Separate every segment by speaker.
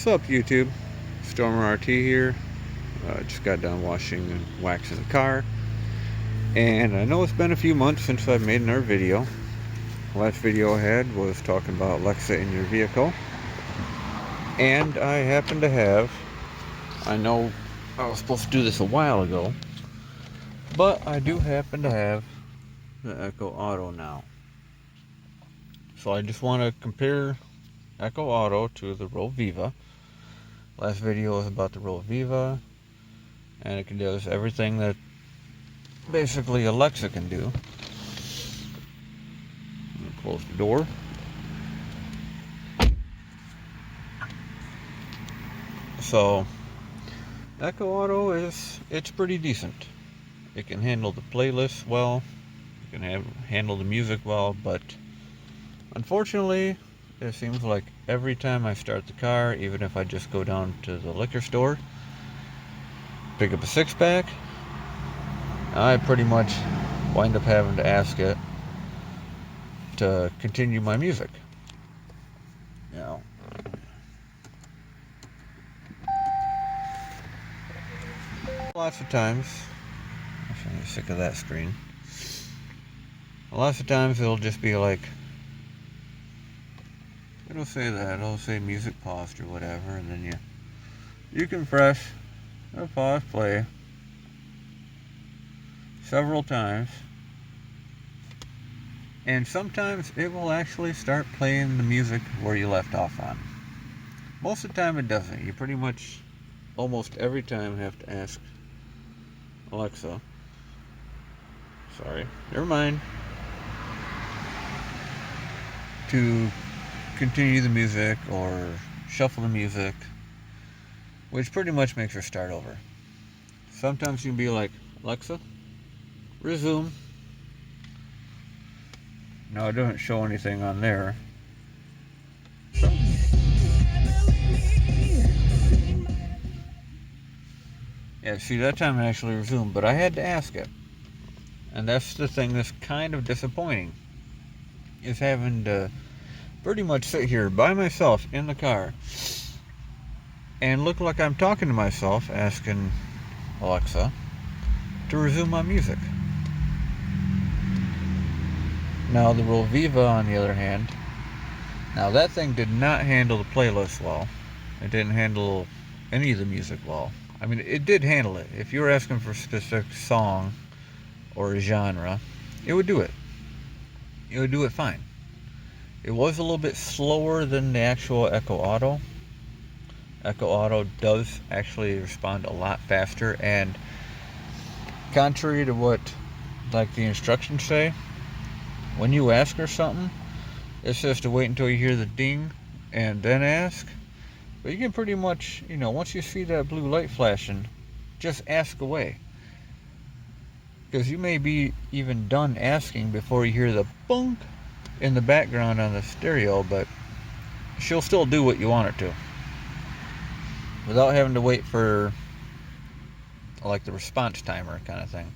Speaker 1: What's up, YouTube? Stormer RT here. Just got done washing and waxing the car. And I know it's been a few months since I've made another video. Last video I had was talking about Alexa in your vehicle. And I happen to have, I know I was supposed to do this a while ago, but I do happen to have the Echo Auto now. So I just want to compare Echo Auto to the Roviva. Last video was about the Roviva, and it does everything that basically Alexa can do. Close the door. So Echo Auto it's pretty decent. It can handle the playlist well, it can handle the music well, but unfortunately it seems like every time I start the car, even if I just go down to the liquor store, pick up a six-pack, I pretty much wind up having to ask it to continue my music. Now, lots of times, I'm sick of that screen. Lots of times it'll just be like, it'll say that, it'll say music paused or whatever, and then you can press the pause play several times, and sometimes it will actually start playing the music where you left off on. Most of the time it doesn't. You pretty much almost every time have to ask Alexa, sorry, never mind, to continue the music or shuffle the music, which pretty much makes her start over. Sometimes you can be like, Alexa, resume. Now it doesn't show anything on there. Yeah, see, that time it actually resumed, but I had to ask it. And that's the thing that's kind of disappointing, is having to pretty much sit here by myself in the car and look like I'm talking to myself, asking Alexa to resume my music. Now the Roviva, on the other hand, now that thing did not handle the playlist well. It didn't handle any of the music well. I mean, it did handle it. If you were asking for a specific song or a genre, it would do it. It would do it fine. It was a little bit slower than the actual Echo Auto. Echo Auto does actually respond a lot faster, and contrary to what like the instructions say, when you ask her something, it says to wait until you hear the ding and then ask. But you can pretty much, once you see that blue light flashing, just ask away. Because you may be even done asking before you hear the bunk in the background on the stereo, but she'll still do what you want her to, without having to wait for like the response timer kind of thing.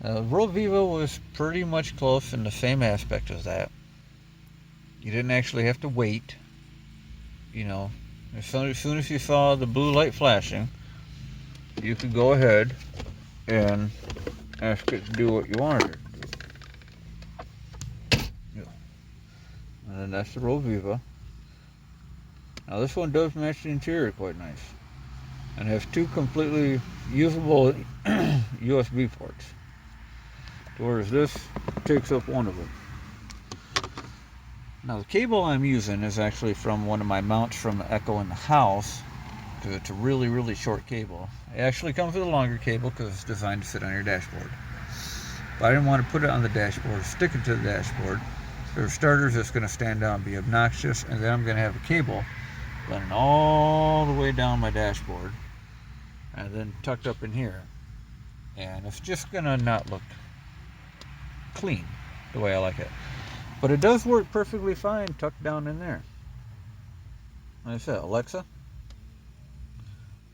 Speaker 1: Roviva was pretty much close in the same aspect as that. You didn't actually have to wait. As soon as you saw the blue light flashing, you could go ahead and ask it to do what you wanted it to do. And then that's the Roviva. Now this one does match the interior quite nice, and has two completely usable USB ports, whereas this takes up one of them. Now the cable I'm using is actually from one of my mounts from the Echo in the house, because it's a really, really short cable. It actually comes with a longer cable because it's designed to sit on your dashboard. But I didn't want to put it on the dashboard, stick it to the dashboard. For starters, it's going to stand down and be obnoxious, and then I'm going to have a cable running all the way down my dashboard and then tucked up in here. And it's just going to not look clean the way I like it. But it does work perfectly fine tucked down in there. Like I said, Alexa,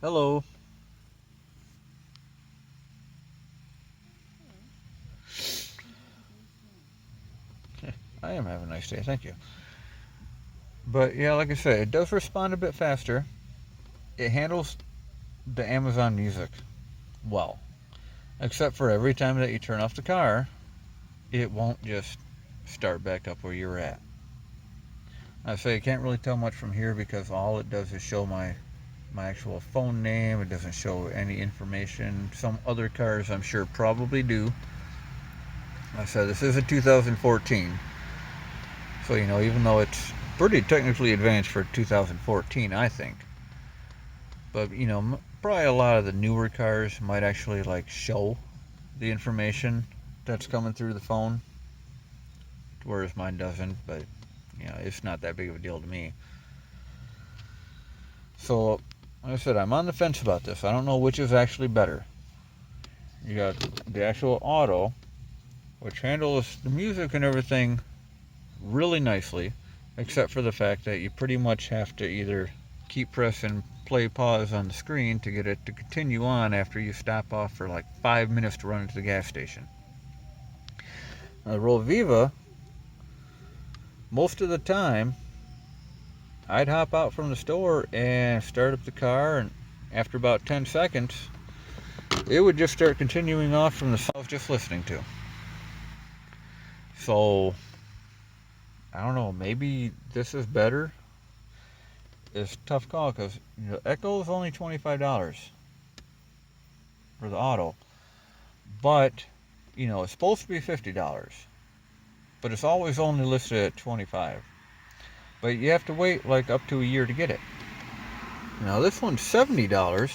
Speaker 1: hello. I am having a nice day, thank you. But yeah, like I said, it does respond a bit faster. It handles the Amazon Music well. Except for every time that you turn off the car, it won't just start back up where you were at. I say I can't really tell much from here because all it does is show my actual phone name. It doesn't show any information. Some other cars I'm sure probably do. I said this is a 2014, so even though it's pretty technically advanced for 2014, I think. But probably a lot of the newer cars might actually like show the information that's coming through the phone, whereas mine doesn't. But it's not that big of a deal to me. So, like I said, I'm on the fence about this. I don't know which is actually better. You got the actual auto, which handles the music and everything really nicely, except for the fact that you pretty much have to either keep pressing play pause on the screen to get it to continue on after you stop off for like 5 minutes to run into the gas station. Now, the Roll-Viva, most of the time, I'd hop out from the store and start up the car, and after about 10 seconds, it would just start continuing off from the song I was just listening to. So, I don't know, maybe this is better. It's a tough call because Echo is only $25 for the auto, but it's supposed to be $50, but it's always only listed at $25. But you have to wait like up to a year to get it. Now this one's $70,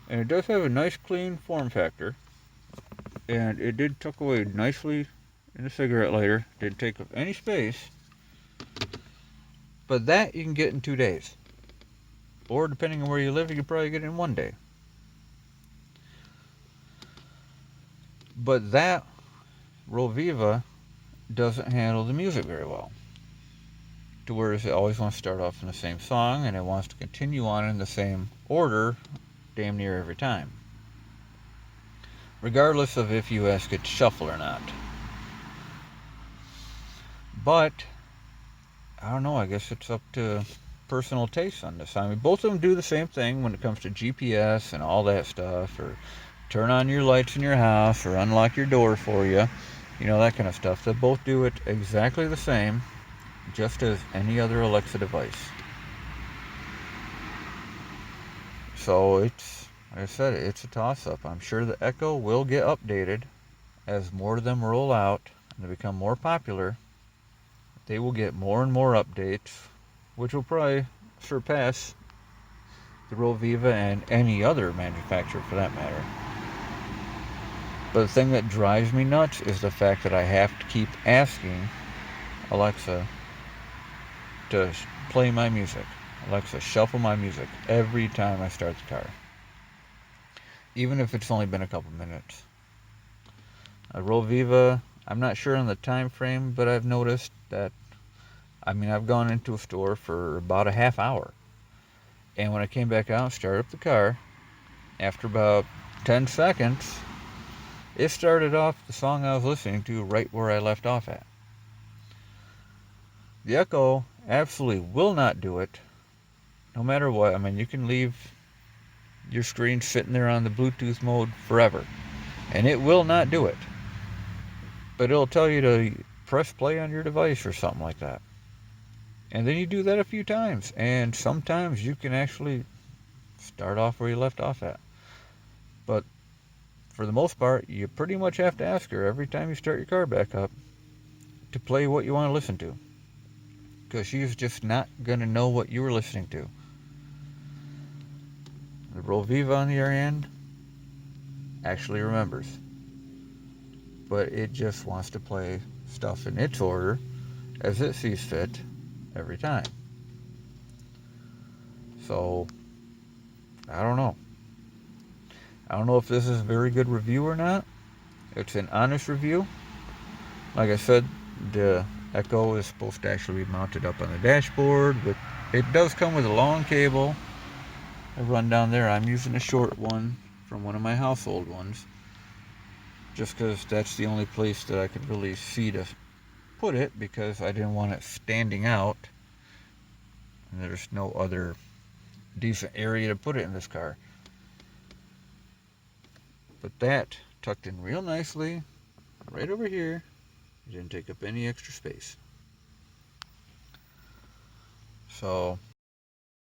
Speaker 1: and it does have a nice clean form factor, and it did tuck away nicely in the cigarette lighter. Didn't take up any space. But that you can get in 2 days, or depending on where you live, you can probably get it in 1 day. But that Roll-Viva doesn't handle the music very well, to whereas it always wants to start off in the same song and it wants to continue on in the same order damn near every time, regardless of if you ask it to shuffle or not. But I don't know, I guess it's up to personal taste on this. I mean, both of them do the same thing when it comes to GPS and all that stuff, or turn on your lights in your house, or unlock your door for you, that kind of stuff. They both do it exactly the same, just as any other Alexa device. So it's, like I said, it's a toss-up. I'm sure the Echo will get updated as more of them roll out and they become more popular. They will get more and more updates, which will probably surpass the Roll-Viva and any other manufacturer for that matter. But the thing that drives me nuts is the fact that I have to keep asking Alexa to play my music. Alexa, shuffle my music every time I start the car, even if it's only been a couple minutes. Roll-Viva, I'm not sure on the time frame, but I've noticed that, I've gone into a store for about a half hour, and when I came back out and started up the car, after about 10 seconds, it started off the song I was listening to right where I left off at. The Echo absolutely will not do it, no matter what. You can leave your screen sitting there on the Bluetooth mode forever, and it will not do it. But it'll tell you to press play on your device or something like that. And then you do that a few times, and sometimes you can actually start off where you left off at. But for the most part, you pretty much have to ask her every time you start your car back up to play what you want to listen to, because she's just not going to know what you were listening to. The Roll-Viva, on the other hand, actually remembers, but it just wants to play stuff in its order as it sees fit every time. So I don't know if this is a very good review or not. It's an honest review. Like I said, the Echo is supposed to actually be mounted up on the dashboard, but it does come with a long cable. I run down there. I'm using a short one from one of my household ones, just because that's the only place that I could really see to put it because I didn't want it standing out. And there's no other decent area to put it in this car. But that tucked in real nicely right over here. It didn't take up any extra space. So